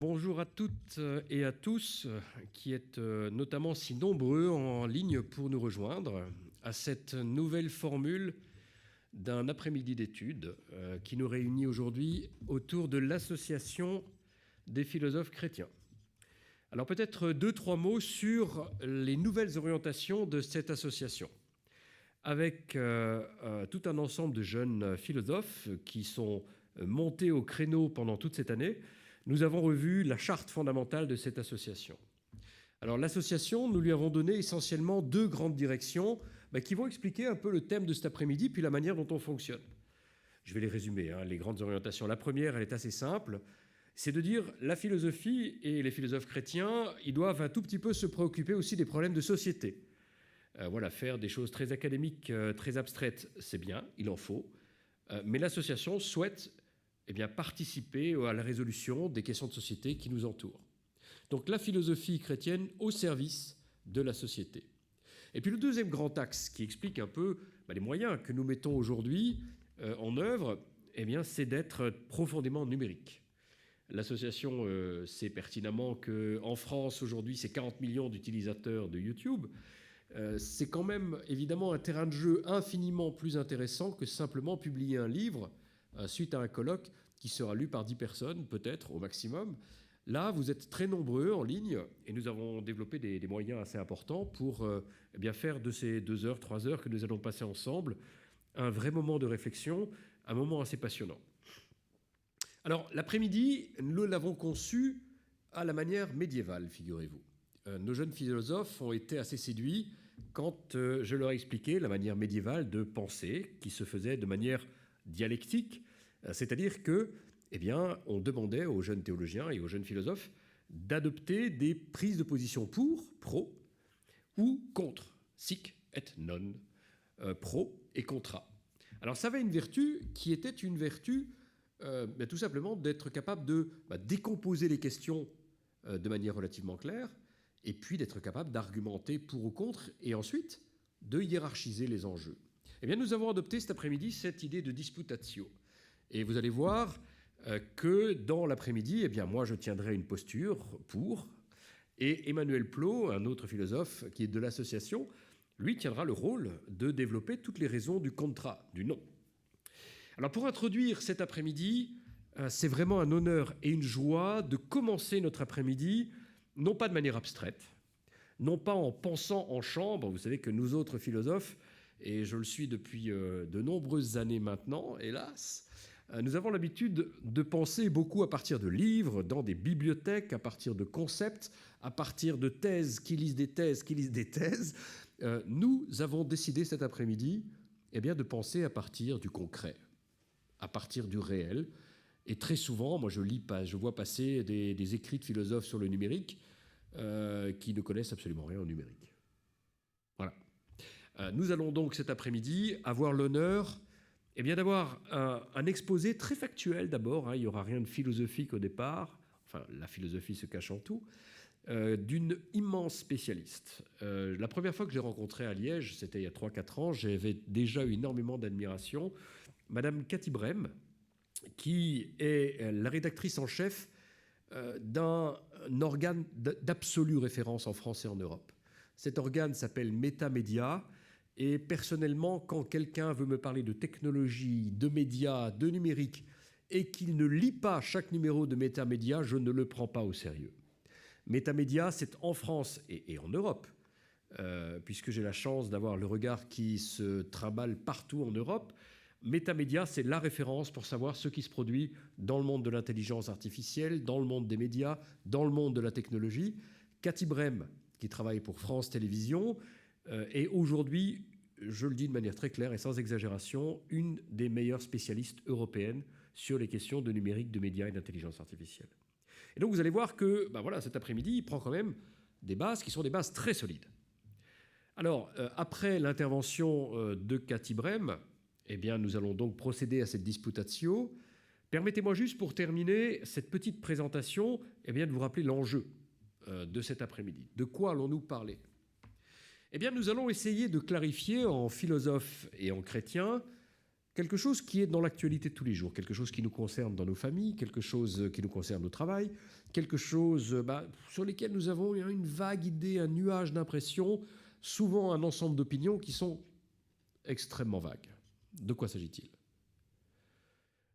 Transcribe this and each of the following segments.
Bonjour à toutes et à tous qui êtes notamment si nombreux en ligne pour nous rejoindre à cette nouvelle formule d'un après-midi d'études qui nous réunit aujourd'hui autour de l'Association des philosophes chrétiens. Alors peut-être 2-3 mots sur les nouvelles orientations de cette association. Avec tout un ensemble de jeunes philosophes qui sont montés au créneau pendant toute cette année, nous avons revu la charte fondamentale de cette association. Alors l'association, nous lui avons donné essentiellement 2 grandes directions qui vont expliquer un peu le thème de cet après-midi, puis la manière dont on fonctionne. Je vais les résumer, les grandes orientations. La première, elle est assez simple, c'est de dire la philosophie et les philosophes chrétiens, ils doivent un tout petit peu se préoccuper aussi des problèmes de société. Faire des choses très académiques, très abstraites, c'est bien, il en faut, mais l'association souhaite participer à la résolution des questions de société qui nous entourent. Donc la philosophie chrétienne au service de la société. Et puis le deuxième grand axe qui explique un peu les moyens que nous mettons aujourd'hui en œuvre, c'est d'être profondément numérique. L'association sait pertinemment qu'en France, aujourd'hui, c'est 40 millions d'utilisateurs de YouTube. C'est quand même évidemment un terrain de jeu infiniment plus intéressant que simplement publier un livre suite à un colloque qui sera lu par 10 personnes, peut-être, au maximum. Là, vous êtes très nombreux en ligne et nous avons développé des moyens assez importants pour faire de ces 2 heures, 3 heures que nous allons passer ensemble un vrai moment de réflexion, un moment assez passionnant. Alors, l'après-midi, nous l'avons conçu à la manière médiévale, figurez-vous. Nos jeunes philosophes ont été assez séduits quand je leur ai expliqué la manière médiévale de penser qui se faisait de manière dialectique, c'est-à-dire que, on demandait aux jeunes théologiens et aux jeunes philosophes d'adopter des prises de position pour, pro, ou contre, sic et non, pro et contra. Alors ça avait une vertu qui était une vertu tout simplement d'être capable de décomposer les questions de manière relativement claire, et puis d'être capable d'argumenter pour ou contre, et ensuite de hiérarchiser les enjeux. Nous avons adopté cet après-midi cette idée de disputatio. Et vous allez voir que dans l'après-midi, moi je tiendrai une posture pour, et Emmanuel Plot, un autre philosophe qui est de l'association, lui tiendra le rôle de développer toutes les raisons du contra, du non. Alors pour introduire cet après-midi, c'est vraiment un honneur et une joie de commencer notre après-midi, non pas de manière abstraite, non pas en pensant en chambre. Vous savez que nous autres philosophes, et je le suis depuis de nombreuses années maintenant, hélas, nous avons l'habitude de penser beaucoup à partir de livres, dans des bibliothèques, à partir de concepts, à partir de thèses qui lisent des thèses, qui lisent des thèses. Nous avons décidé cet après-midi de penser à partir du concret, à partir du réel. Et très souvent, moi je vois passer des écrits de philosophes sur le numérique qui ne connaissent absolument rien au numérique. Voilà. Nous allons donc cet après-midi avoir l'honneur d'avoir un exposé très factuel d'abord, il n'y aura rien de philosophique au départ, enfin la philosophie se cache en tout, d'une immense spécialiste. La première fois que je l'ai rencontrée à Liège, c'était il y a 3-4 ans, j'avais déjà eu énormément d'admiration, Madame Cathy Brem, qui est la rédactrice en chef d'un organe d'absolue référence en France et en Europe. Cet organe s'appelle Métamédia, et personnellement, quand quelqu'un veut me parler de technologie, de médias, de numérique, et qu'il ne lit pas chaque numéro de Métamédia, je ne le prends pas au sérieux. Métamédia, c'est en France et en Europe, puisque j'ai la chance d'avoir le regard qui se trimballe partout en Europe. Métamédia, c'est la référence pour savoir ce qui se produit dans le monde de l'intelligence artificielle, dans le monde des médias, dans le monde de la technologie. Cathy Brem, qui travaille pour France Télévisions, est aujourd'hui, je le dis de manière très claire et sans exagération, une des meilleures spécialistes européennes sur les questions de numérique, de médias et d'intelligence artificielle. Et donc vous allez voir que cet après-midi, il prend quand même des bases qui sont des bases très solides. Alors, après l'intervention de Cathy Brem, nous allons donc procéder à cette disputatio. Permettez-moi juste, pour terminer cette petite présentation, de vous rappeler l'enjeu de cet après-midi. De quoi allons-nous parler ? Nous allons essayer de clarifier en philosophe et en chrétien quelque chose qui est dans l'actualité de tous les jours, quelque chose qui nous concerne dans nos familles, quelque chose qui nous concerne au travail, quelque chose sur lesquels nous avons une vague idée, un nuage d'impressions, souvent un ensemble d'opinions qui sont extrêmement vagues. De quoi s'agit-il ?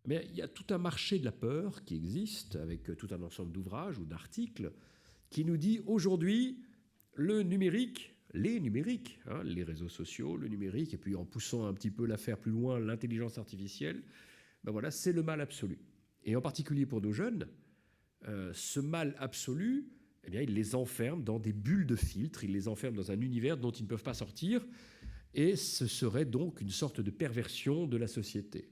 Mais il y a tout un marché de la peur qui existe, avec tout un ensemble d'ouvrages ou d'articles, qui nous dit aujourd'hui, le numérique, les numériques, les réseaux sociaux, le numérique, et puis en poussant un petit peu l'affaire plus loin, l'intelligence artificielle, voilà, c'est le mal absolu. Et en particulier pour nos jeunes, ce mal absolu, eh bien, il les enferme dans des bulles de filtre, il les enferme dans un univers dont ils ne peuvent pas sortir, et ce serait donc une sorte de perversion de la société.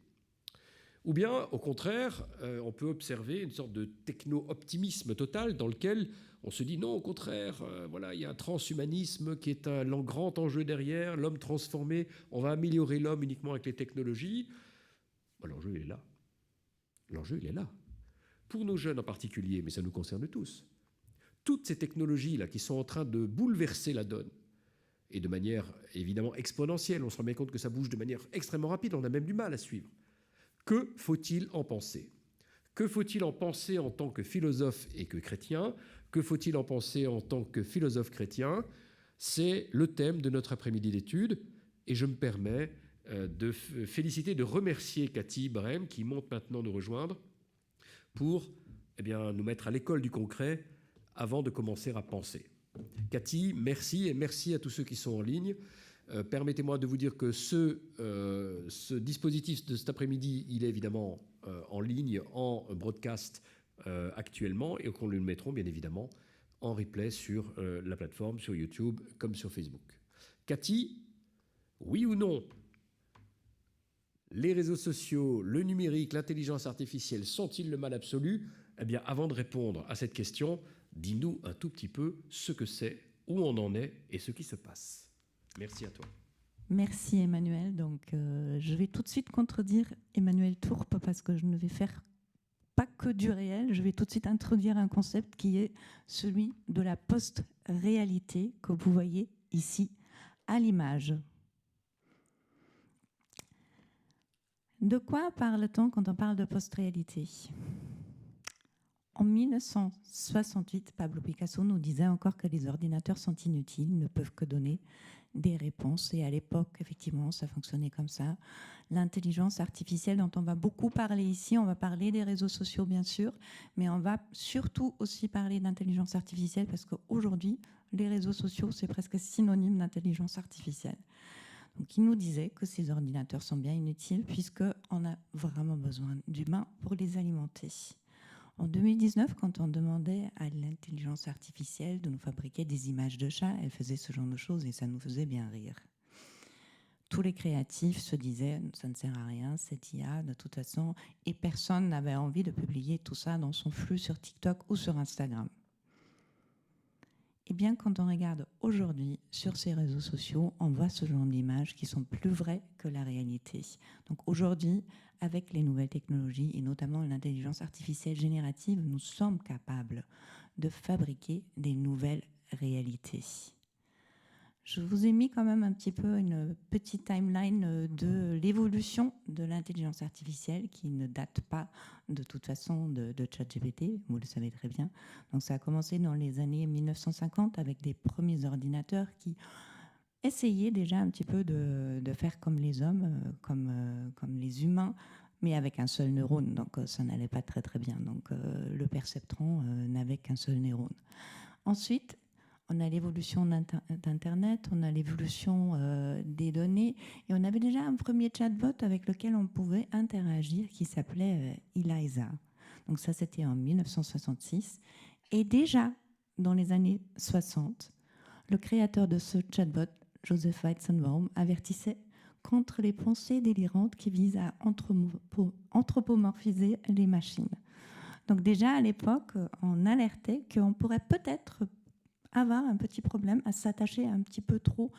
Ou bien, au contraire, on peut observer une sorte de techno-optimisme total dans lequel on se dit non, au contraire, il y a un transhumanisme qui est un grand enjeu derrière, l'homme transformé, on va améliorer l'homme uniquement avec les technologies. L'enjeu, il est là. L'enjeu, il est là. Pour nos jeunes en particulier, mais ça nous concerne tous, toutes ces technologies-là qui sont en train de bouleverser la donne, et de manière évidemment exponentielle, on se rend bien compte que ça bouge de manière extrêmement rapide, on a même du mal à suivre. Que faut-il en penser ? Que faut-il en penser en tant que philosophe et que chrétien ? Que faut-il en penser en tant que philosophe chrétien ? C'est le thème de notre après-midi d'études, et je me permets de féliciter, de remercier Cathy Brem, qui monte maintenant nous rejoindre, pour nous mettre à l'école du concret avant de commencer à penser. Cathy, merci, et merci à tous ceux qui sont en ligne. Permettez-moi de vous dire que ce dispositif de cet après-midi, il est évidemment en ligne, en broadcast actuellement, et qu'on le mettrons bien évidemment en replay sur la plateforme, sur YouTube, comme sur Facebook. Cathy, oui ou non, les réseaux sociaux, le numérique, l'intelligence artificielle sont-ils le mal absolu ? Avant de répondre à cette question, dis-nous un tout petit peu ce que c'est, où on en est et ce qui se passe. Merci à toi. Merci Emmanuel. Donc, je vais tout de suite contredire Emmanuel Tourpe parce que je ne vais faire pas que du réel. Je vais tout de suite introduire un concept qui est celui de la post-réalité que vous voyez ici à l'image. De quoi parle-t-on quand on parle de post-réalité ? En 1968, Pablo Picasso nous disait encore que les ordinateurs sont inutiles, ils ne peuvent que donner des réponses. Et à l'époque, effectivement, ça fonctionnait comme ça. L'intelligence artificielle dont on va beaucoup parler ici, on va parler des réseaux sociaux, bien sûr, mais on va surtout aussi parler d'intelligence artificielle parce qu'aujourd'hui, les réseaux sociaux, c'est presque synonyme d'intelligence artificielle. Donc, il nous disait que ces ordinateurs sont bien inutiles puisqu'on a vraiment besoin d'humains pour les alimenter. En 2019, quand on demandait à l'intelligence artificielle de nous fabriquer des images de chats, elle faisait ce genre de choses et ça nous faisait bien rire. Tous les créatifs se disaient « ça ne sert à rien, cette IA, de toute façon », et personne n'avait envie de publier tout ça dans son flux sur TikTok ou sur Instagram. Eh bien, quand on regarde aujourd'hui sur ces réseaux sociaux, on voit ce genre d'images qui sont plus vraies que la réalité. Donc aujourd'hui, avec les nouvelles technologies et notamment l'intelligence artificielle générative, nous sommes capables de fabriquer des nouvelles réalités. Je vous ai mis quand même un petit peu une petite timeline de l'évolution de l'intelligence artificielle qui ne date pas de toute façon de ChatGPT, vous le savez très bien. Donc ça a commencé dans les années 1950 avec des premiers ordinateurs qui essayaient déjà un petit peu de faire comme les hommes, comme les humains, mais avec un seul neurone, donc ça n'allait pas très très bien. Donc le perceptron n'avait qu'un seul neurone. Ensuite, on a l'évolution d'Internet, on a l'évolution des données, et on avait déjà un premier chatbot avec lequel on pouvait interagir qui s'appelait Eliza. Donc ça, c'était en 1966. Et déjà, dans les années 60, le créateur de ce chatbot, Joseph Weizenbaum, avertissait contre les pensées délirantes qui visent à anthropomorphiser les machines. Donc déjà, à l'époque, on alertait qu'on pourrait peut-être avoir un petit problème à s'attacher un petit peu trop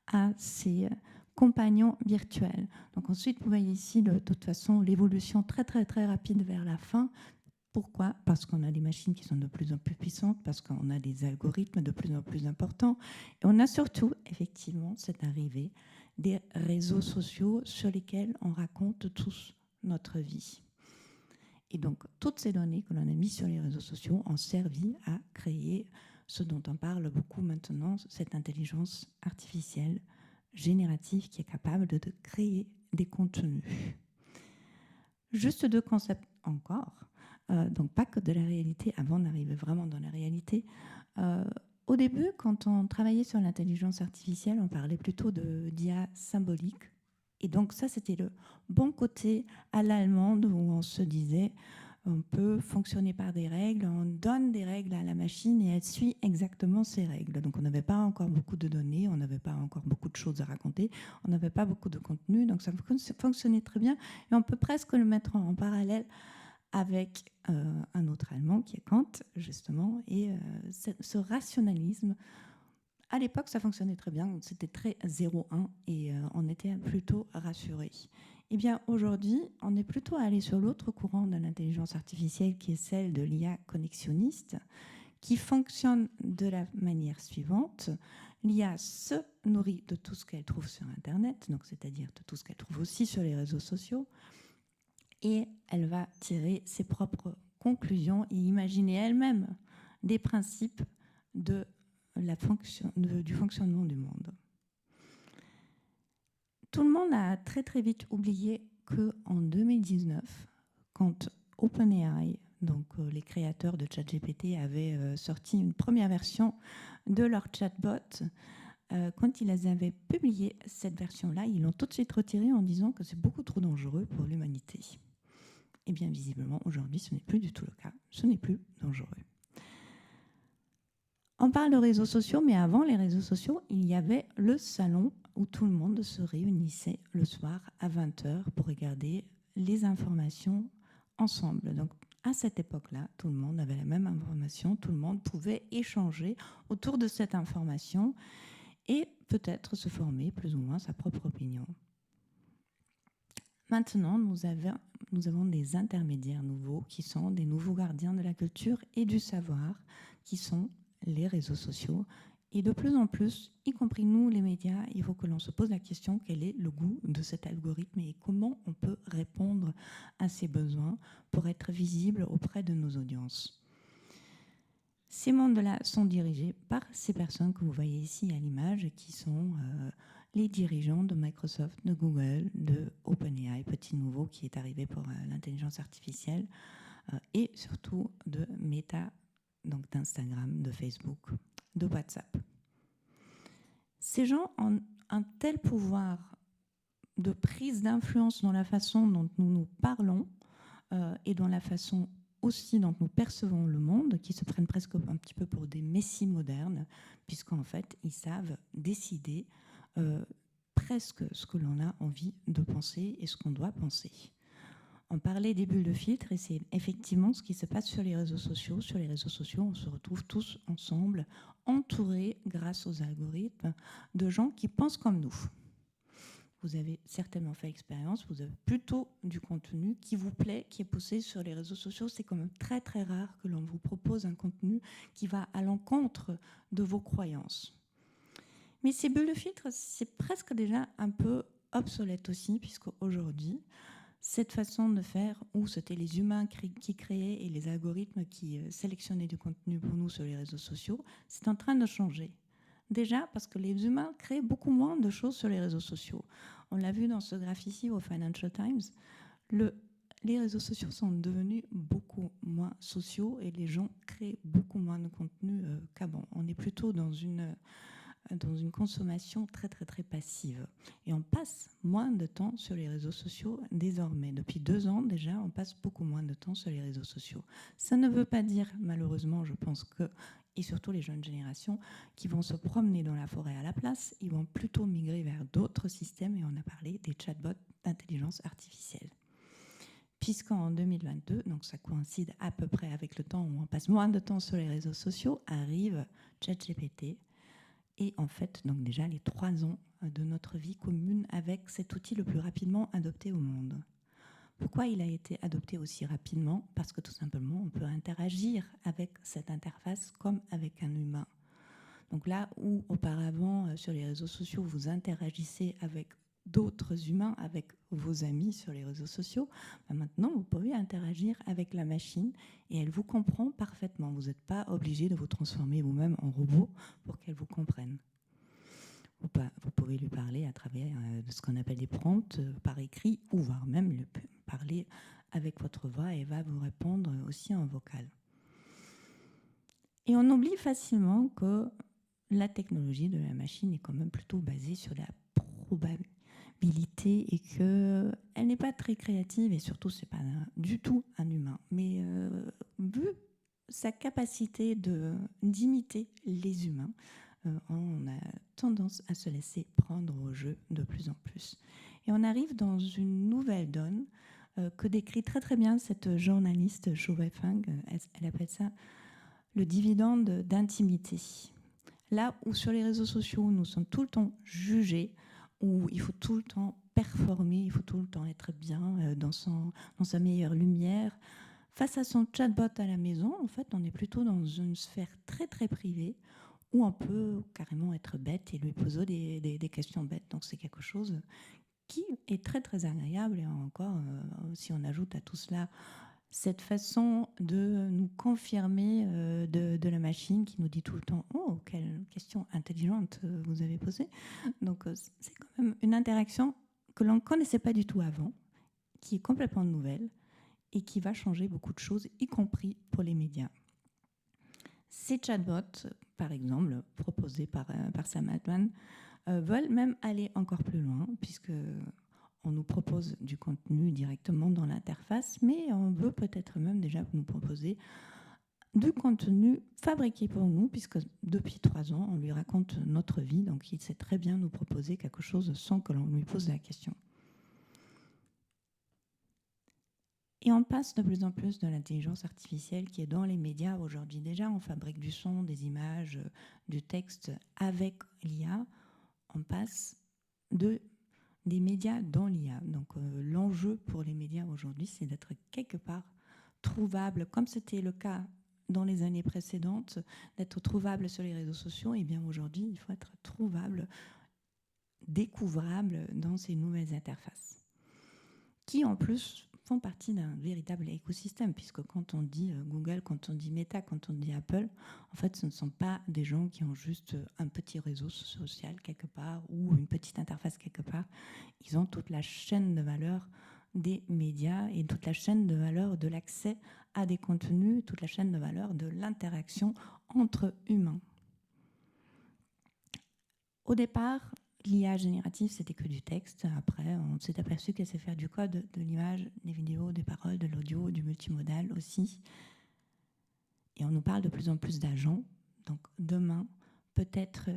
à ses compagnons virtuels. Donc ensuite, vous voyez ici, de toute façon, l'évolution très, très, très rapide vers la fin, Pourquoi ? Parce qu'on a des machines qui sont de plus en plus puissantes, parce qu'on a des algorithmes de plus en plus importants. Et on a surtout, effectivement, cette arrivée des réseaux sociaux sur lesquels on raconte tous notre vie. Et donc, toutes ces données que l'on a mises sur les réseaux sociaux ont servi à créer ce dont on parle beaucoup maintenant, cette intelligence artificielle générative qui est capable de créer des contenus. Juste deux concepts encore. Donc pas que de la réalité, avant d'arriver vraiment dans la réalité. Au début, quand on travaillait sur l'intelligence artificielle, on parlait plutôt d'IA symbolique. Et donc ça, c'était le bon côté à l'allemande où on se disait on peut fonctionner par des règles, on donne des règles à la machine et elle suit exactement ces règles. Donc on n'avait pas encore beaucoup de données, on n'avait pas encore beaucoup de choses à raconter, on n'avait pas beaucoup de contenu, donc ça fonctionnait très bien. Et on peut presque le mettre en parallèle avec un autre allemand qui est Kant, justement, et ce rationalisme. À l'époque, ça fonctionnait très bien, c'était très 0-1 et on était plutôt rassurés. Eh bien, aujourd'hui, on est plutôt allé sur l'autre courant de l'intelligence artificielle qui est celle de l'IA connexionniste, qui fonctionne de la manière suivante. L'IA se nourrit de tout ce qu'elle trouve sur Internet, donc c'est-à-dire de tout ce qu'elle trouve aussi sur les réseaux sociaux, et elle va tirer ses propres conclusions et imaginer elle-même des principes du fonctionnement du monde. Tout le monde a très très vite oublié qu'en 2019, quand OpenAI, donc les créateurs de ChatGPT, avaient sorti une première version de leur chatbot, quand ils avaient publié cette version-là, ils l'ont tout de suite retirée en disant que c'est beaucoup trop dangereux pour l'humanité. Eh bien, visiblement, aujourd'hui, ce n'est plus du tout le cas. Ce n'est plus dangereux. On parle de réseaux sociaux, mais avant les réseaux sociaux, il y avait le salon où tout le monde se réunissait le soir à 20h pour regarder les informations ensemble. Donc, à cette époque-là, tout le monde avait la même information, tout le monde pouvait échanger autour de cette information et peut-être se former plus ou moins sa propre opinion. Maintenant, nous avons des intermédiaires nouveaux qui sont des nouveaux gardiens de la culture et du savoir, qui sont les réseaux sociaux. Et de plus en plus, y compris nous, les médias, il faut que l'on se pose la question quel est le goût de cet algorithme et comment on peut répondre à ses besoins pour être visible auprès de nos audiences. Ces mondes-là sont dirigés par ces personnes que vous voyez ici à l'image, qui sont les dirigeants de Microsoft, de Google, de OpenAI, petit nouveau qui est arrivé pour l'intelligence artificielle, et surtout de Meta, donc d'Instagram, de Facebook, de WhatsApp. Ces gens ont un tel pouvoir de prise d'influence dans la façon dont nous nous parlons et dans la façon aussi dont nous percevons le monde, qui se prennent presque un petit peu pour des messies modernes, puisqu'en fait, ils savent décider presque ce que l'on a envie de penser et ce qu'on doit penser. On parlait des bulles de filtre et c'est effectivement ce qui se passe sur les réseaux sociaux. Sur les réseaux sociaux, on se retrouve tous ensemble, entourés, grâce aux algorithmes, de gens qui pensent comme nous. Vous avez certainement fait l'expérience, vous avez plutôt du contenu qui vous plaît, qui est posté sur les réseaux sociaux. C'est quand même très très rare que l'on vous propose un contenu qui va à l'encontre de vos croyances. Mais ces bulles de filtre, c'est presque déjà un peu obsolète aussi, puisqu'aujourd'hui, cette façon de faire, où c'était les humains qui créaient et les algorithmes qui sélectionnaient du contenu pour nous sur les réseaux sociaux, c'est en train de changer. Déjà parce que les humains créent beaucoup moins de choses sur les réseaux sociaux. On l'a vu dans ce graphe ici au Financial Times, les réseaux sociaux sont devenus beaucoup moins sociaux et les gens créent beaucoup moins de contenu qu'avant. On est plutôt dans une consommation très très très passive. Et on passe moins de temps sur les réseaux sociaux désormais. Depuis 2 ans déjà, on passe beaucoup moins de temps sur les réseaux sociaux. Ça ne veut pas dire, malheureusement, je pense que, et surtout les jeunes générations, qui vont se promener dans la forêt à la place, ils vont plutôt migrer vers d'autres systèmes, et on a parlé des chatbots d'intelligence artificielle. Puisqu'en 2022, donc ça coïncide à peu près avec le temps où on passe moins de temps sur les réseaux sociaux, arrive ChatGPT, et en fait, donc déjà les 3 ans de notre vie commune avec cet outil le plus rapidement adopté au monde. Pourquoi il a été adopté aussi rapidement? Parce que tout simplement, on peut interagir avec cette interface comme avec un humain. Donc là où auparavant, sur les réseaux sociaux, vous interagissez avec d'autres humains, avec vos amis sur les réseaux sociaux, maintenant vous pouvez interagir avec la machine et elle vous comprend parfaitement. Vous n'êtes pas obligé de vous transformer vous-même en robot pour qu'elle vous comprenne. Vous pouvez lui parler à travers de ce qu'on appelle des prompts par écrit, ou voire même lui parler avec votre voix et va vous répondre aussi en vocal. Et on oublie facilement que la technologie de la machine est quand même plutôt basée sur la probabilité et qu'elle n'est pas très créative et surtout c'est pas du tout un humain. Mais vu sa capacité d'imiter les humains, on a tendance à se laisser prendre au jeu de plus en plus. Et on arrive dans une nouvelle donne que décrit très très bien cette journaliste Zhou Weifeng. Elle appelle ça le dividende d'intimité. Là où sur les réseaux sociaux, nous sommes tout le temps jugés, où il faut tout le temps performer, il faut tout le temps être bien dans sa meilleure lumière. Face à son chatbot à la maison, en fait, on est plutôt dans une sphère très très privée où on peut carrément être bête et lui poser des questions bêtes. Donc c'est quelque chose qui est très très agréable. Et encore, si on ajoute à tout cela cette façon de nous confirmer de la machine qui nous dit tout le temps « Oh, quelle question intelligente vous avez posée !» Donc c'est quand même une interaction que l'on ne connaissait pas du tout avant, qui est complètement nouvelle et qui va changer beaucoup de choses, y compris pour les médias. Ces chatbots, par exemple, proposés par Sam Altman, veulent même aller encore plus loin, puisque on nous propose du contenu directement dans l'interface, mais on veut peut-être même déjà nous proposer du contenu fabriqué pour nous, puisque depuis 3 ans, on lui raconte notre vie, donc il sait très bien nous proposer quelque chose sans que l'on lui pose la question. Et on passe de plus en plus de l'intelligence artificielle qui est dans les médias aujourd'hui. Déjà, on fabrique du son, des images, du texte avec l'IA. On passe des médias dans l'IA. Donc l'enjeu pour les médias aujourd'hui, c'est d'être quelque part trouvable, comme c'était le cas dans les années précédentes, d'être trouvable sur les réseaux sociaux. Et bien aujourd'hui, il faut être trouvable, découvrable dans ces nouvelles interfaces, qui en plus font partie d'un véritable écosystème, puisque quand on dit Google, quand on dit Meta, quand on dit Apple, en fait, ce ne sont pas des gens qui ont juste un petit réseau social quelque part ou une petite interface quelque part. Ils ont toute la chaîne de valeur des médias et toute la chaîne de valeur de l'accès à des contenus, toute la chaîne de valeur de l'interaction entre humains. Au départ, l'IA générative, c'était que du texte. Après, on s'est aperçu qu'elle sait faire du code, de l'image, des vidéos, des paroles, de l'audio, du multimodal aussi. Et on nous parle de plus en plus d'agents. Donc demain, peut-être,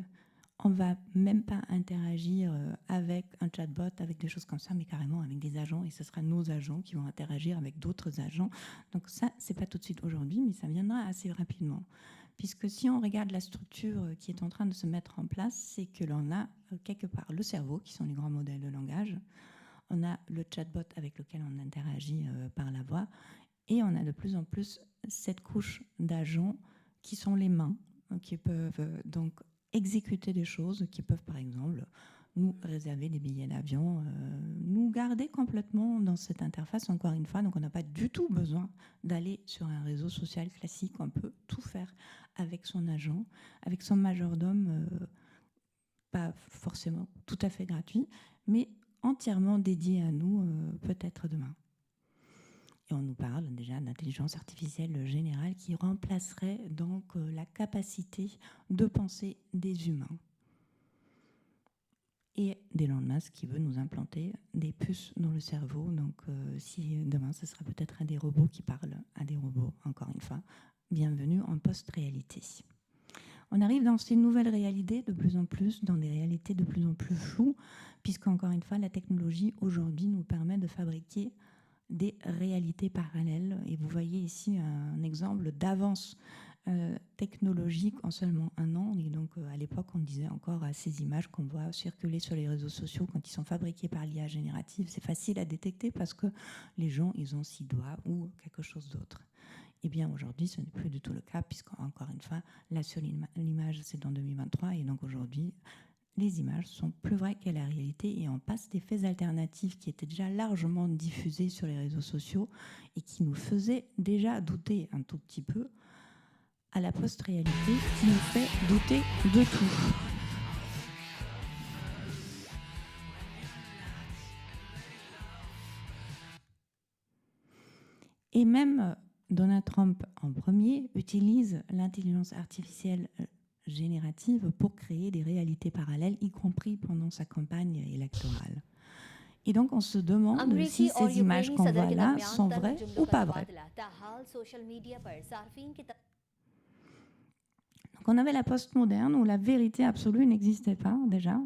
on ne va même pas interagir avec un chatbot, avec des choses comme ça, mais carrément avec des agents. Et ce sera nos agents qui vont interagir avec d'autres agents. Donc ça, ce n'est pas tout de suite aujourd'hui, mais ça viendra assez rapidement. Puisque si on regarde la structure qui est en train de se mettre en place, c'est que l'on a quelque part le cerveau, qui sont les grands modèles de langage, on a le chatbot avec lequel on interagit par la voix, et on a de plus en plus cette couche d'agents qui sont les mains, qui peuvent donc exécuter des choses, qui peuvent par exemple nous réserver des billets d'avion, nous garder complètement dans cette interface, encore une fois. Donc on n'a pas du tout besoin d'aller sur un réseau social classique. On peut tout faire avec son agent, avec son majordome, pas forcément tout à fait gratuit, mais entièrement dédié à nous, peut-être demain. Et on nous parle déjà d'intelligence artificielle générale qui remplacerait donc la capacité de penser des humains. Et d'Elon Musk qui veut nous implanter des puces dans le cerveau. Donc si demain ce sera peut-être des robots qui parlent à des robots, encore une fois, bienvenue en post-réalité. On arrive dans ces nouvelles réalités de plus en plus, dans des réalités de plus en plus floues, puisqu'encore une fois, la technologie aujourd'hui nous permet de fabriquer des réalités parallèles. Et vous voyez ici un exemple d'avance technologique en seulement un an. Et donc, à l'époque, on disait encore à ces images qu'on voit circuler sur les réseaux sociaux quand ils sont fabriqués par l'IA générative, c'est facile à détecter parce que les gens, ils ont 6 doigts ou quelque chose d'autre. Eh bien, aujourd'hui, ce n'est plus du tout le cas, puisqu'encore une fois, là, sur l'image, c'est en 2023, et donc aujourd'hui, les images sont plus vraies que la réalité, et on passe des faits alternatifs qui étaient déjà largement diffusés sur les réseaux sociaux et qui nous faisaient déjà douter un tout petit peu, à la post-réalité qui nous fait douter de tout. Et même Donald Trump, en premier, utilise l'intelligence artificielle générative pour créer des réalités parallèles, y compris pendant sa campagne électorale. Et donc, on se demande si ces images qu'on voit là sont vraies ou pas vraies. Donc, on avait la post-moderne où la vérité absolue n'existait pas déjà.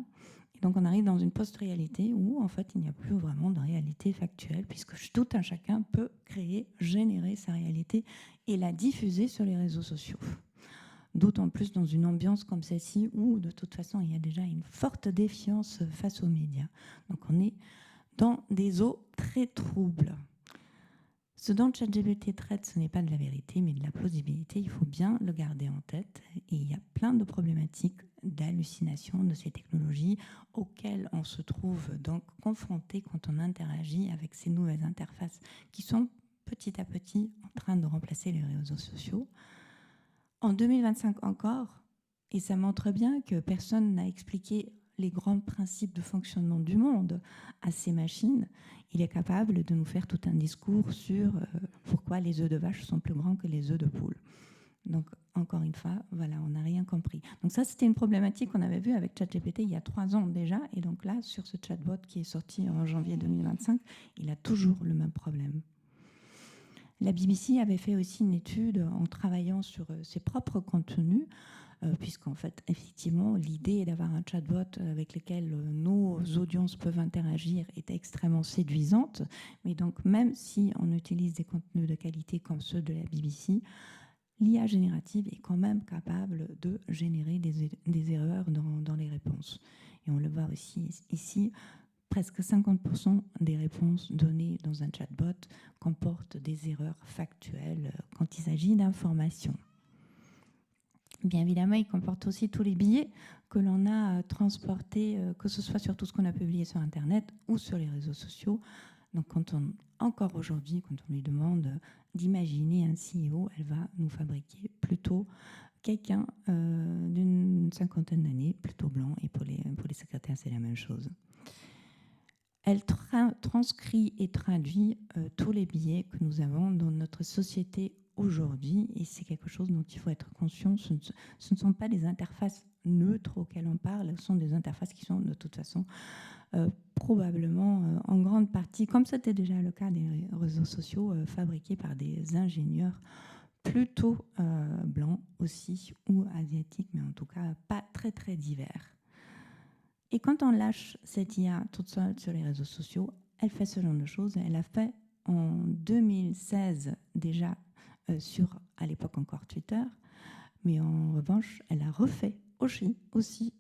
Et donc, on arrive dans une post-réalité où, en fait, il n'y a plus vraiment de réalité factuelle, puisque tout un chacun peut créer, générer sa réalité et la diffuser sur les réseaux sociaux. D'autant plus dans une ambiance comme celle-ci où, de toute façon, il y a déjà une forte défiance face aux médias. Donc, on est dans des eaux très troubles. Ce dont ChatGPT traite, ce n'est pas de la vérité, mais de la plausibilité. Il faut bien le garder en tête. Et il y a plein de problématiques d'hallucination de ces technologies auxquelles on se trouve donc confronté quand on interagit avec ces nouvelles interfaces qui sont petit à petit en train de remplacer les réseaux sociaux. En 2025 encore, et ça montre bien que personne n'a expliqué les grands principes de fonctionnement du monde à ces machines, il est capable de nous faire tout un discours sur pourquoi les œufs de vache sont plus grands que les œufs de poule. Donc, encore une fois, voilà, on n'a rien compris. Donc ça, c'était une problématique qu'on avait vue avec ChatGPT il y a 3 ans déjà. Et donc là, sur ce chatbot qui est sorti en janvier 2025, il a toujours le même problème. La BBC avait fait aussi une étude en travaillant sur ses propres contenus, puisqu'en fait, effectivement, l'idée d'avoir un chatbot avec lequel nos audiences peuvent interagir est extrêmement séduisante. Mais donc, même si on utilise des contenus de qualité comme ceux de la BBC, l'IA générative est quand même capable de générer des erreurs dans les réponses. Et on le voit aussi ici, presque 50% des réponses données dans un chatbot comportent des erreurs factuelles quand il s'agit d'informations. Bien évidemment, il comporte aussi tous les billets que l'on a transportés, que ce soit sur tout ce qu'on a publié sur Internet ou sur les réseaux sociaux. Donc, encore aujourd'hui, quand on lui demande d'imaginer un CEO, elle va nous fabriquer plutôt quelqu'un d'une 50aine d'années, plutôt blanc, et pour les secrétaires, c'est la même chose. Elle transcrit et traduit tous les billets que nous avons dans notre société aujourd'hui, et c'est quelque chose dont il faut être conscient. Ce ne sont pas des interfaces neutres auxquelles on parle, ce sont des interfaces qui sont de toute façon probablement en grande partie, comme c'était déjà le cas des réseaux sociaux, fabriqués par des ingénieurs plutôt blancs aussi, ou asiatiques, mais en tout cas pas très très divers. Et quand on lâche cette IA toute seule sur les réseaux sociaux, elle fait ce genre de choses. Elle a fait en 2016 déjà sur, à l'époque encore Twitter, mais en revanche, elle a refait aussi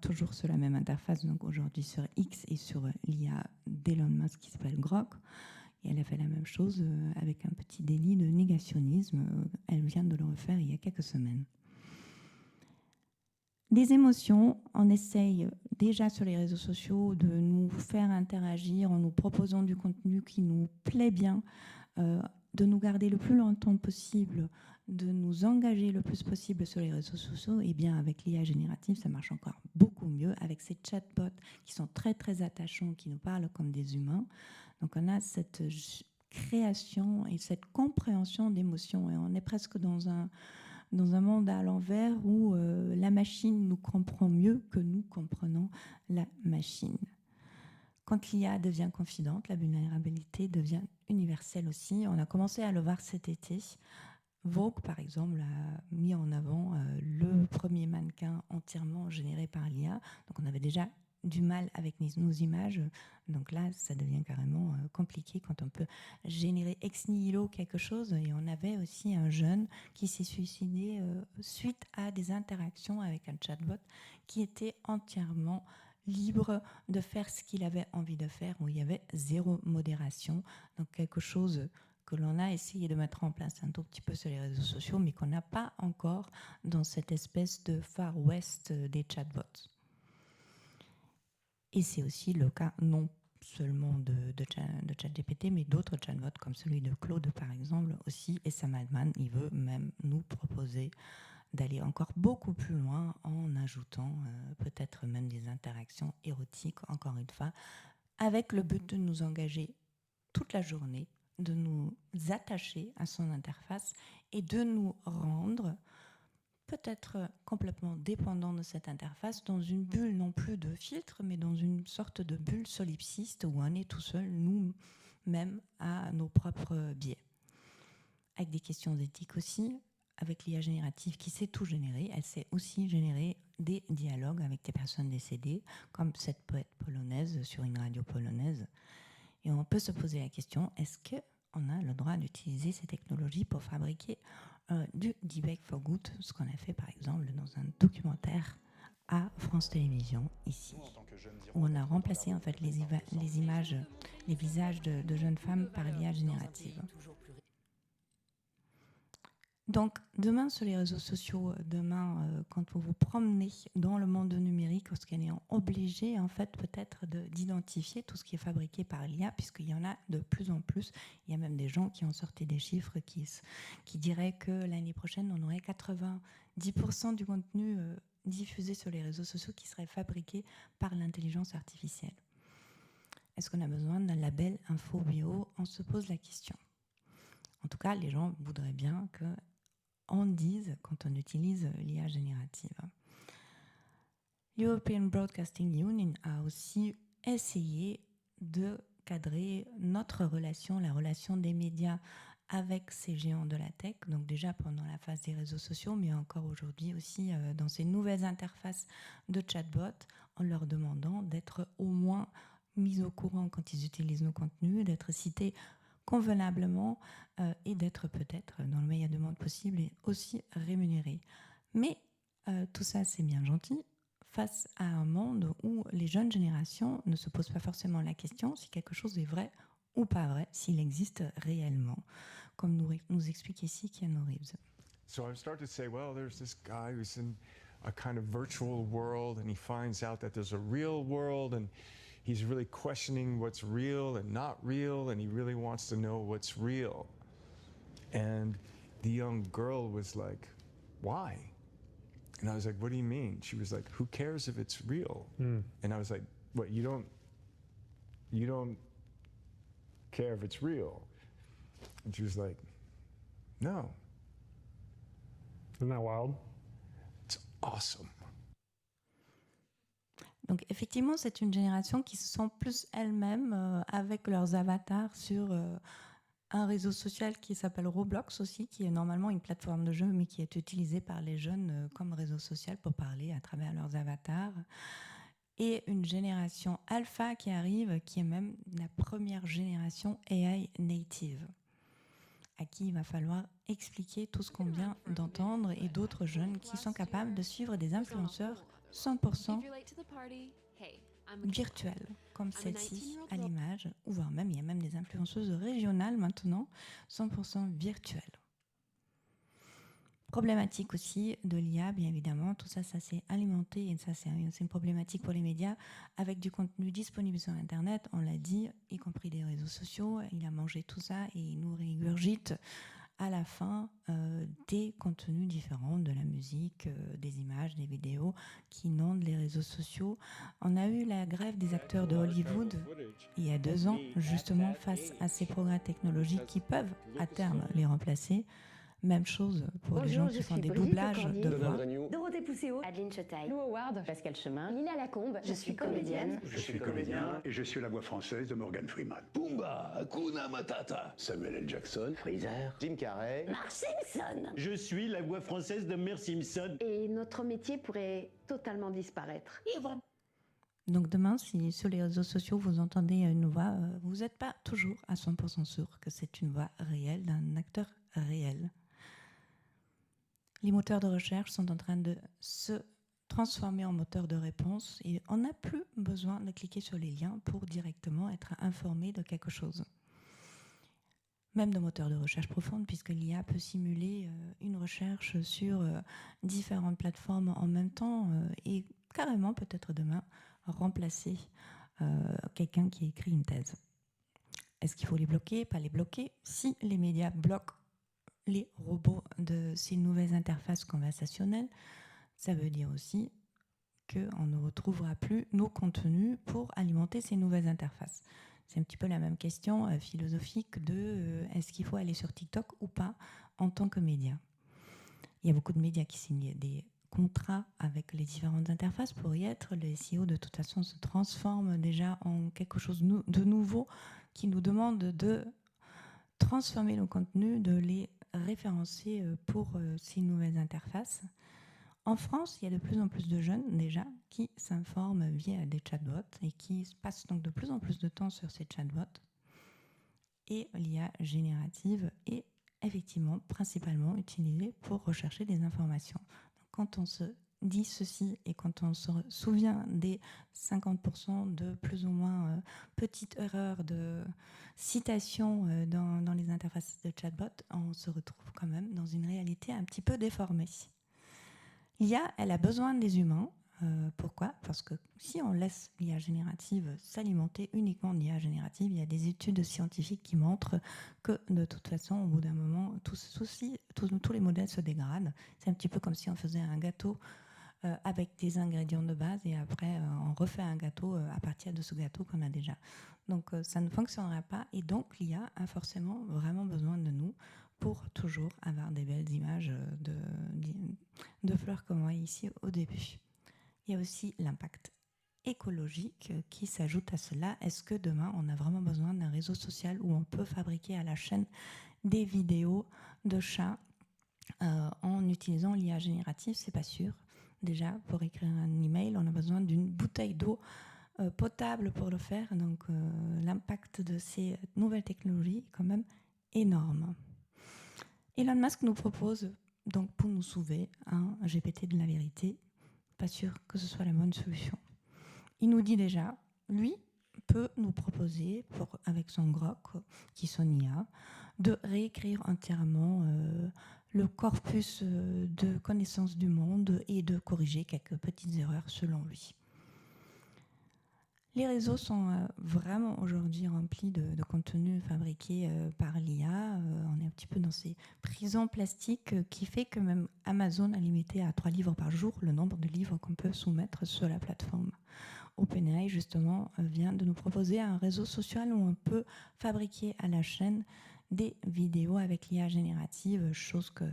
toujours sur la même interface, donc aujourd'hui sur X et sur l'IA d'Elon Musk qui s'appelle Grok. Et elle a fait la même chose avec un petit délit de négationnisme. Elle vient de le refaire il y a quelques semaines. Des émotions, on essaye déjà sur les réseaux sociaux de nous faire interagir en nous proposant du contenu qui nous plaît bien, de nous garder le plus longtemps possible, de nous engager le plus possible sur les réseaux sociaux. Et bien avec l'IA générative, ça marche encore beaucoup mieux avec ces chatbots qui sont très très attachants, qui nous parlent comme des humains. Donc on a cette création et cette compréhension d'émotions et on est presque dans un monde à l'envers où la machine nous comprend mieux que nous comprenons la machine. Quand l'IA devient confidente, la vulnérabilité devient universelle aussi. On a commencé à le voir cet été. Vogue, par exemple, a mis en avant le premier mannequin entièrement généré par l'IA. Donc on avait déjà du mal avec nos images. Donc là, ça devient carrément compliqué quand on peut générer ex nihilo quelque chose. Et on avait aussi un jeune qui s'est suicidé suite à des interactions avec un chatbot qui était entièrement libre de faire ce qu'il avait envie de faire, où il y avait zéro modération. Donc quelque chose que l'on a essayé de mettre en place un tout petit peu sur les réseaux sociaux, mais qu'on n'a pas encore dans cette espèce de Far West des chatbots. Et c'est aussi le cas non seulement de ChatGPT, mais d'autres chatbots comme celui de Claude par exemple aussi. Et Sam Altman, il veut même nous proposer d'aller encore beaucoup plus loin en ajoutant peut-être même des interactions érotiques, encore une fois, avec le but de nous engager toute la journée, de nous attacher à son interface et de nous rendre peut-être complètement dépendant de cette interface, dans une bulle non plus de filtre, mais dans une sorte de bulle solipsiste où on est tout seul, nous-mêmes, à nos propres biais. Avec des questions éthiques aussi, avec l'IA générative qui sait tout générer, elle sait aussi générer des dialogues avec des personnes décédées, comme cette poète polonaise sur une radio polonaise. Et on peut se poser la question, est-ce qu'on a le droit d'utiliser ces technologies pour fabriquer du deepfake for good, ce qu'on a fait par exemple dans un documentaire à France Télévisions ici, où on a remplacé en fait les images, les visages de jeunes femmes par l'IA générative. Donc demain sur les réseaux sociaux, demain quand vous vous promenez dans le monde numérique, parce qu'on est obligé en fait peut-être d'identifier tout ce qui est fabriqué par l'IA, puisqu'il y en a de plus en plus. Il y a même des gens qui ont sorti des chiffres qui diraient que l'année prochaine on aurait 90% du contenu diffusé sur les réseaux sociaux qui serait fabriqué par l'intelligence artificielle. Est-ce qu'on a besoin d'un label info bio? On se pose la question. En tout cas, les gens voudraient bien que on dise quand on utilise l'IA générative. European Broadcasting Union a aussi essayé de cadrer notre relation, la relation des médias avec ces géants de la tech, donc déjà pendant la phase des réseaux sociaux, mais encore aujourd'hui aussi dans ces nouvelles interfaces de chatbot, en leur demandant d'être au moins mis au courant quand ils utilisent nos contenus, d'être cités convenablement et d'être peut-être dans le meilleur des mondes possible et aussi rémunéré. Mais tout ça c'est bien gentil face à un monde où les jeunes générations ne se posent pas forcément la question si quelque chose est vrai ou pas vrai, s'il existe réellement, comme nous explique ici Keanu Reeves. So I start to say, well, there's this guy who's in a kind of virtual world and he finds out that there's a real world and he's really questioning what's real and not real, and he really wants to know what's real. And the young girl was like, why? And I was like, what do you mean? She was like, who cares if it's real? And I was like, what, you don't care if it's real? And she was like, no. Isn't that wild? It's awesome. Donc effectivement, c'est une génération qui se sent plus elle-même avec leurs avatars sur un réseau social qui s'appelle Roblox aussi, qui est normalement une plateforme de jeu, mais qui est utilisée par les jeunes comme réseau social pour parler à travers leurs avatars. Et une génération alpha qui arrive, qui est même la première génération AI native, à qui il va falloir expliquer tout ce qu'on vient d'entendre, et d'autres jeunes qui sont capables de suivre des influenceurs 100% virtuelles, comme celle-ci à l'image, ou voire même, il y a même des influenceuses régionales maintenant, 100% virtuelles. Problématique aussi de l'IA, bien évidemment, tout ça, ça s'est alimenté, et ça c'est une problématique pour les médias, avec du contenu disponible sur Internet, on l'a dit, y compris des réseaux sociaux, il a mangé tout ça et il nous régurgite à la fin des contenus différents, de la musique, des images, des vidéos qui inondent les réseaux sociaux. On a eu la grève des acteurs de Hollywood il y a 2 ans, justement face à ces progrès technologiques qui peuvent à terme les remplacer. Même chose pour les gens qui font des doublages de voix. Dorothée Pousséo, Adeline Chetaille, Lou Howard, Pascal Chemin, Lila Lacombe, je suis comédienne. Je suis comédien et je suis la voix française de Morgan Freeman. Pumba, Hakuna Matata. Samuel L. Jackson, Freezer, Jim Carrey, Mark Simpson. Je suis la voix française de Mère Simpson. Et notre métier pourrait totalement disparaître. Donc demain, si sur les réseaux sociaux, vous entendez une voix, vous n'êtes pas toujours à 100% sûr que c'est une voix réelle d'un acteur réel. Les moteurs de recherche sont en train de se transformer en moteurs de réponse et on n'a plus besoin de cliquer sur les liens pour directement être informé de quelque chose. Même de moteurs de recherche profonde, puisque l'IA peut simuler une recherche sur différentes plateformes en même temps et carrément, peut-être demain, remplacer quelqu'un qui écrit une thèse. Est-ce qu'il faut les bloquer, pas les bloquer? Si les médias bloquent les robots de ces nouvelles interfaces conversationnelles, ça veut dire aussi qu'on ne retrouvera plus nos contenus pour alimenter ces nouvelles interfaces. C'est un petit peu la même question philosophique de est-ce qu'il faut aller sur TikTok ou pas en tant que média. Il y a beaucoup de médias qui signent des contrats avec les différentes interfaces pour y être. Le SEO, de toute façon, se transforme déjà en quelque chose de nouveau qui nous demande de transformer nos contenus, de les référencer pour ces nouvelles interfaces. En France, il y a de plus en plus de jeunes déjà qui s'informent via des chatbots et qui passent donc de plus en plus de temps sur ces chatbots. Et l'IA générative est effectivement principalement utilisée pour rechercher des informations. Donc, quand on se dit ceci et quand on se souvient des 50% de plus ou moins petites erreurs de citation dans les interfaces de chatbot, on se retrouve quand même dans une réalité un petit peu déformée. L'IA, elle a besoin des humains. Pourquoi ? Parce que si on laisse l'IA générative s'alimenter uniquement d'IA générative, il y a des études scientifiques qui montrent que de toute façon, au bout d'un moment, tous les modèles se dégradent. C'est un petit peu comme si on faisait un gâteau avec des ingrédients de base et après on refait un gâteau à partir de ce gâteau qu'on a déjà. Donc ça ne fonctionnera pas et donc l'IA a forcément vraiment besoin de nous pour toujours avoir des belles images de fleurs comme moi ici au début. Il y a aussi l'impact écologique qui s'ajoute à cela. Est-ce que demain, on a vraiment besoin d'un réseau social où on peut fabriquer à la chaîne des vidéos de chats en utilisant l'IA générative? C'est pas sûr. Déjà, pour écrire un email, on a besoin d'une bouteille d'eau potable pour le faire. Donc, l'impact de ces nouvelles technologies est quand même énorme. Elon Musk nous propose, donc pour nous sauver, un GPT de la vérité. Pas sûr que ce soit la bonne solution. Il nous dit déjà, lui peut nous proposer, avec son Grok, qui son IA, de réécrire entièrement le corpus de connaissances du monde et de corriger quelques petites erreurs selon lui. Les réseaux sont vraiment aujourd'hui remplis de contenus fabriqués par l'IA. On est un petit peu dans ces prisons plastiques qui fait que même Amazon a limité à 3 livres par jour le nombre de livres qu'on peut soumettre sur la plateforme. OpenAI, justement, vient de nous proposer un réseau social où on peut fabriquer à la chaîne des vidéos avec l'IA générative, chose que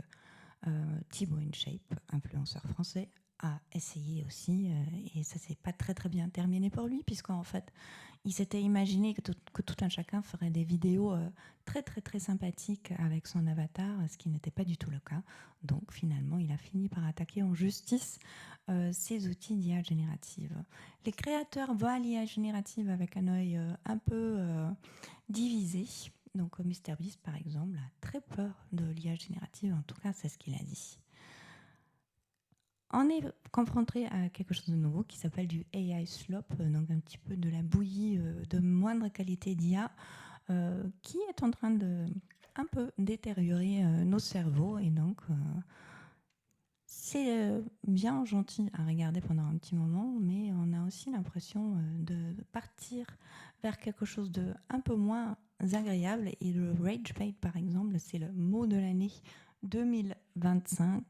Thibaut InShape, influenceur français, a essayé aussi, et ça s'est pas très très bien terminé pour lui, puisqu'en fait, il s'était imaginé que tout un chacun ferait des vidéos très très très sympathiques avec son avatar, ce qui n'était pas du tout le cas. Donc finalement, il a fini par attaquer en justice ces outils d'IA générative. Les créateurs voient l'IA générative avec un œil un peu divisé. Donc MrBeast, par exemple, a très peur de l'IA générative, en tout cas, c'est ce qu'il a dit. On est confronté à quelque chose de nouveau qui s'appelle du AI slop, donc un petit peu de la bouillie de moindre qualité d'IA qui est en train de un peu détériorer nos cerveaux. Et donc, c'est bien gentil à regarder pendant un petit moment, mais on a aussi l'impression de partir vers quelque chose de un peu moins agréable. Et le rage bait, par exemple, c'est le mot de l'année 2025,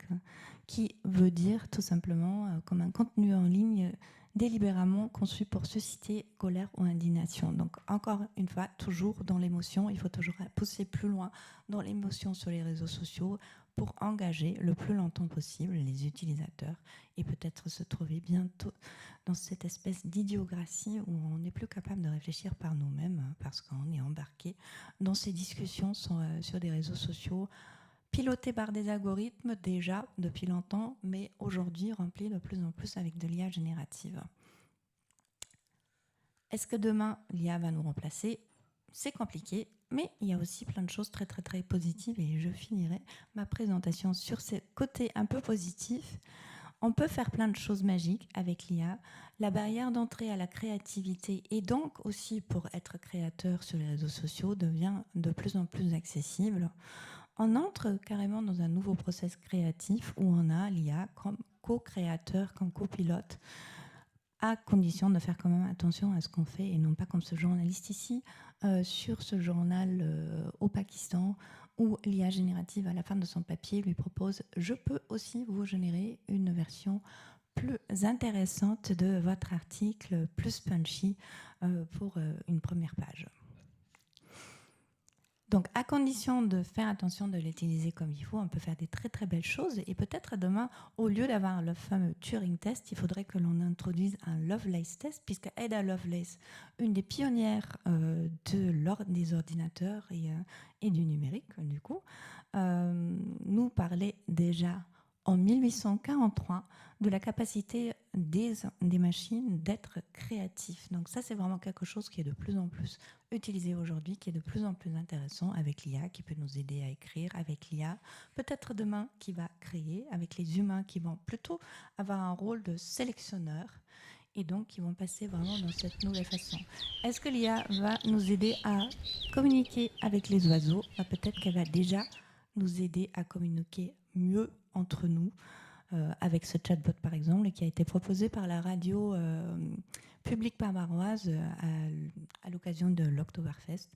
qui veut dire tout simplement comme un contenu en ligne délibérément conçu pour susciter colère ou indignation. Donc encore une fois, toujours dans l'émotion, il faut toujours pousser plus loin dans l'émotion sur les réseaux sociaux pour engager le plus longtemps possible les utilisateurs et peut-être se trouver bientôt dans cette espèce d'idiocratie où on n'est plus capable de réfléchir par nous-mêmes parce qu'on est embarqué dans ces discussions sur des réseaux sociaux pilotés par des algorithmes déjà depuis longtemps, mais aujourd'hui remplis de plus en plus avec de l'IA générative. Est-ce que demain, l'IA va nous remplacer ? C'est compliqué, mais il y a aussi plein de choses très, très, très positives et je finirai ma présentation sur ce côté un peu positif. On peut faire plein de choses magiques avec l'IA. La barrière d'entrée à la créativité et donc aussi pour être créateur sur les réseaux sociaux devient de plus en plus accessible. On entre carrément dans un nouveau process créatif où on a l'IA comme co-créateur, comme copilote, à condition de faire quand même attention à ce qu'on fait et non pas comme ce journaliste ici sur ce journal au Pakistan où l'IA générative à la fin de son papier lui propose « Je peux aussi vous générer une version plus intéressante de votre article, plus punchy pour une première page ». Donc, à condition de faire attention de l'utiliser comme il faut, on peut faire des très très belles choses. Et peut-être demain, au lieu d'avoir le fameux Turing test, il faudrait que l'on introduise un Lovelace test, puisque Ada Lovelace, une des pionnières des ordinateurs et du numérique, du coup, nous parlait déjà en 1843 de la capacité des machines d'être créatifs. Donc ça, c'est vraiment quelque chose qui est de plus en plus utilisé aujourd'hui, qui est de plus en plus intéressant avec l'IA, qui peut nous aider à écrire, avec l'IA, peut-être demain qui va créer, avec les humains qui vont plutôt avoir un rôle de sélectionneur et donc qui vont passer vraiment dans cette nouvelle façon. Est-ce que l'IA va nous aider à communiquer avec les oiseaux ? Peut-être qu'elle va déjà nous aider à communiquer mieux entre nous, avec ce chatbot par exemple, et qui a été proposé par la radio publique bavaroise à l'occasion de l'Oktoberfest,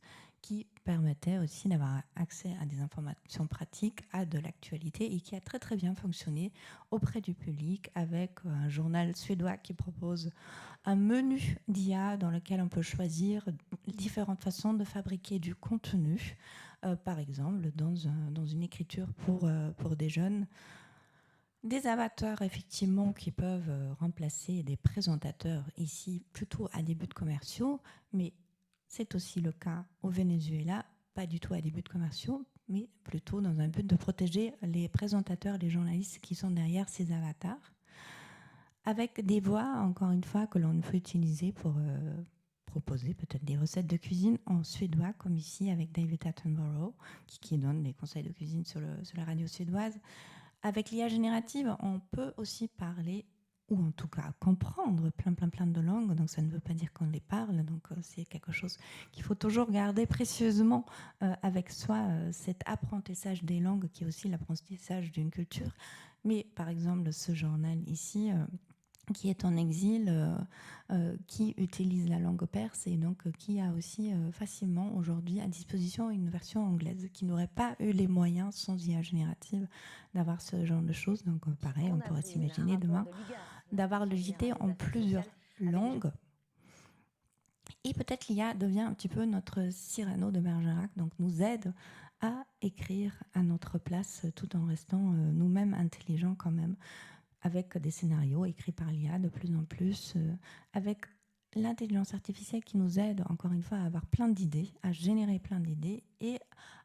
qui permettait aussi d'avoir accès à des informations pratiques, à de l'actualité, et qui a très très bien fonctionné auprès du public avec un journal suédois qui propose un menu d'IA dans lequel on peut choisir différentes façons de fabriquer du contenu, par exemple dans une écriture pour des jeunes. Des avatars, effectivement, qui peuvent remplacer des présentateurs ici, plutôt à des buts commerciaux, mais c'est aussi le cas au Venezuela, pas du tout à des buts commerciaux, mais plutôt dans un but de protéger les présentateurs, les journalistes qui sont derrière ces avatars, avec des voix, encore une fois, que l'on peut utiliser pour proposer peut-être des recettes de cuisine en suédois, comme ici avec David Attenborough, qui donne des conseils de cuisine sur la radio suédoise. Avec l'IA générative, on peut aussi parler, ou en tout cas comprendre plein de langues, donc ça ne veut pas dire qu'on les parle, donc c'est quelque chose qu'il faut toujours garder précieusement avec soi, cet apprentissage des langues qui est aussi l'apprentissage d'une culture. Mais par exemple, ce journal ici, qui est en exil, qui utilise la langue perse et donc qui a aussi facilement aujourd'hui à disposition une version anglaise, qui n'aurait pas eu les moyens sans IA générative d'avoir ce genre de choses. Donc pareil, on pourrait s'imaginer demain d'avoir le JT en plusieurs langues. Et peut-être l'IA devient un petit peu notre Cyrano de Bergerac, donc nous aide à écrire à notre place tout en restant nous-mêmes intelligents quand même, avec des scénarios écrits par l'IA de plus en plus, avec l'intelligence artificielle qui nous aide, encore une fois, à avoir plein d'idées, à générer plein d'idées et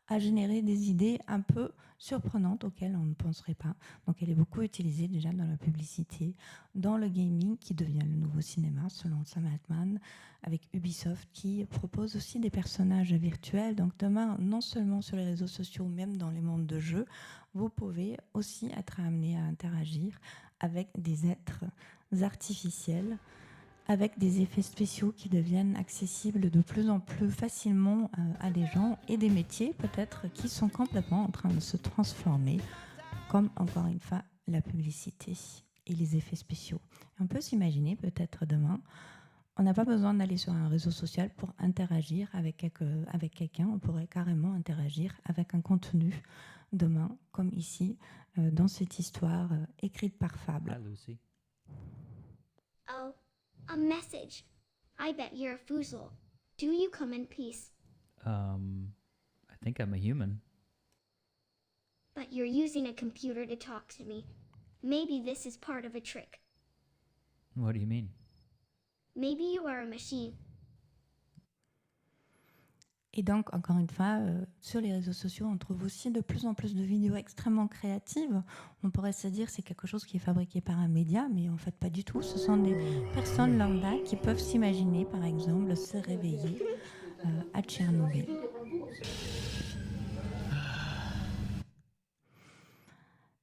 à générer des idées un peu surprenantes auxquelles on ne penserait pas. Donc elle est beaucoup utilisée déjà dans la publicité, dans le gaming qui devient le nouveau cinéma, selon Sam Altman, avec Ubisoft qui propose aussi des personnages virtuels. Donc demain, non seulement sur les réseaux sociaux, même dans les mondes de jeux, vous pouvez aussi être amené à interagir avec des êtres artificiels, avec des effets spéciaux qui deviennent accessibles de plus en plus facilement à des gens et des métiers peut-être qui sont complètement en train de se transformer, comme encore une fois la publicité et les effets spéciaux. Et on peut s'imaginer peut-être demain, on n'a pas besoin d'aller sur un réseau social pour interagir avec quelqu'un, on pourrait carrément interagir avec un contenu demain, comme ici, dans cette histoire écrite par Fable. Hi, Lucy. Oh, a message. I bet you're a foozle. Do you come in peace? I think I'm a human. But you're using a computer to talk to me. Maybe this is part of a trick. What do you mean? Maybe you are a machine. Et donc, encore une fois, sur les réseaux sociaux, on trouve aussi de plus en plus de vidéos extrêmement créatives. On pourrait se dire que c'est quelque chose qui est fabriqué par un média, mais en fait pas du tout. Ce sont des personnes lambda qui peuvent s'imaginer, par exemple, se réveiller à Tchernobyl.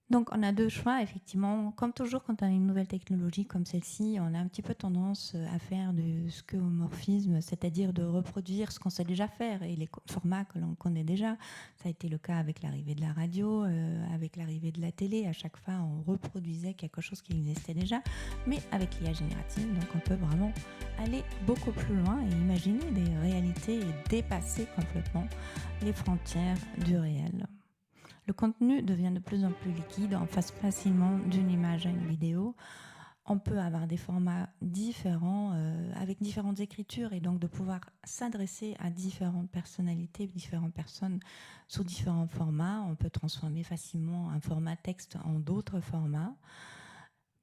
Donc, on a deux choix, effectivement. Comme toujours, quand on a une nouvelle technologie comme celle-ci, on a un petit peu tendance à faire du skeuomorphisme, c'est-à-dire de reproduire ce qu'on sait déjà faire et les formats que l'on connaît déjà. Ça a été le cas avec l'arrivée de la radio, avec l'arrivée de la télé. À chaque fois, on reproduisait quelque chose qui existait déjà, mais avec l'IA générative. Donc, on peut vraiment aller beaucoup plus loin et imaginer des réalités et dépasser complètement les frontières du réel. Le contenu devient de plus en plus liquide, on passe facilement d'une image à une vidéo. On peut avoir des formats différents, avec différentes écritures, et donc de pouvoir s'adresser à différentes personnalités, différentes personnes sous différents formats. On peut transformer facilement un format texte en d'autres formats.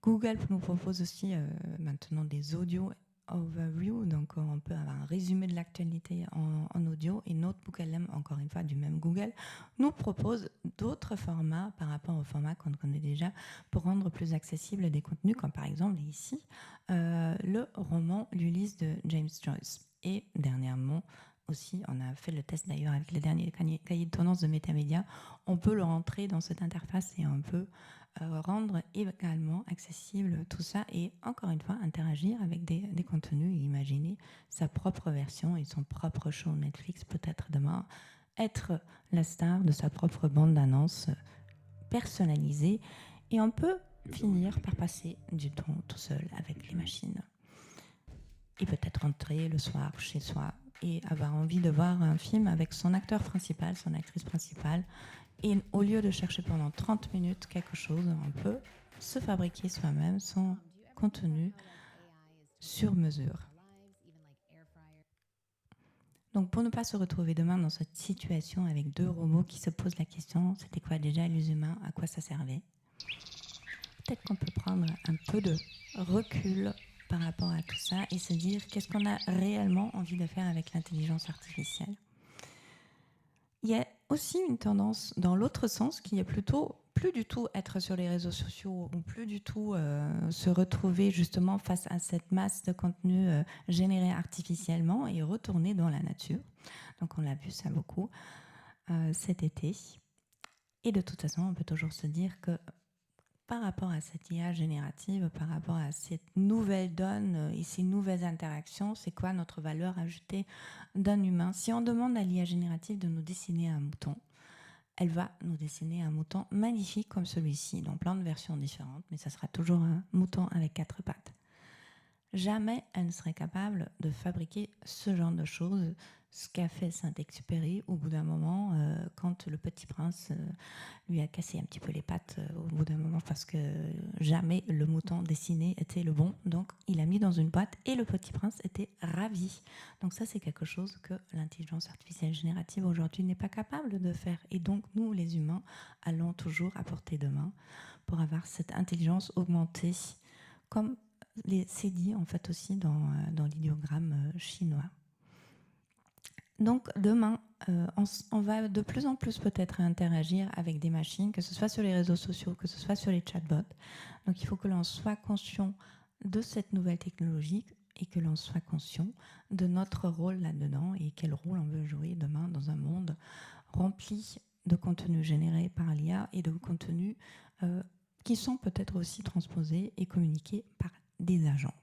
Google nous propose aussi maintenant des audio overview, donc on peut avoir un résumé de l'actualité en audio, et Notebook-LM, encore une fois du même Google, nous propose d'autres formats par rapport au format qu'on connaît déjà pour rendre plus accessibles des contenus, comme par exemple ici le roman L'Ulysse de James Joyce. Et dernièrement aussi, on a fait le test d'ailleurs avec le dernier cahier de tendance de Metamedia, on peut le rentrer dans cette interface et on peut rendre également accessible tout ça et encore une fois interagir avec des contenus et imaginer sa propre version et son propre show Netflix, peut-être demain être la star de sa propre bande d'annonces personnalisée, et on peut finir par passer du temps tout seul avec les machines et peut-être rentrer le soir chez soi et avoir envie de voir un film avec son acteur principal, son actrice principale. Et au lieu de chercher pendant 30 minutes quelque chose, on peut se fabriquer soi-même son contenu sur mesure. Donc pour ne pas se retrouver demain dans cette situation avec deux robots qui se posent la question, c'était quoi déjà les humains, à quoi ça servait? Peut-être qu'on peut prendre un peu de recul par rapport à tout ça et se dire qu'est-ce qu'on a réellement envie de faire avec l'intelligence artificielle. Il y a aussi une tendance dans l'autre sens qui est plutôt plus du tout être sur les réseaux sociaux ou plus du tout se retrouver justement face à cette masse de contenu généré artificiellement et retourner dans la nature. Donc on l'a vu ça beaucoup cet été. Et de toute façon, on peut toujours se dire que par rapport à cette IA générative, par rapport à cette nouvelle donne et ces nouvelles interactions, c'est quoi notre valeur ajoutée d'un humain? Si on demande à l'IA générative de nous dessiner un mouton, elle va nous dessiner un mouton magnifique comme celui-ci, dans plein de versions différentes, mais ça sera toujours un mouton avec 4 pattes. Jamais elle ne serait capable de fabriquer ce genre de choses, ce qu'a fait Saint-Exupéry au bout d'un moment, quand le Petit Prince lui a cassé un petit peu les pattes au bout d'un moment, parce que jamais le mouton dessiné était le bon. Donc il a mis dans une boîte et le Petit Prince était ravi. Donc ça, c'est quelque chose que l'intelligence artificielle générative aujourd'hui n'est pas capable de faire. Et donc nous, les humains, allons toujours à portée de main pour avoir cette intelligence augmentée, comme c'est dit en fait aussi dans l'idéogramme chinois. Donc demain, on va de plus en plus peut-être interagir avec des machines, que ce soit sur les réseaux sociaux, que ce soit sur les chatbots. Donc il faut que l'on soit conscient de cette nouvelle technologie et que l'on soit conscient de notre rôle là-dedans et quel rôle on veut jouer demain dans un monde rempli de contenus générés par l'IA et de contenus qui sont peut-être aussi transposés et communiqués par des agents.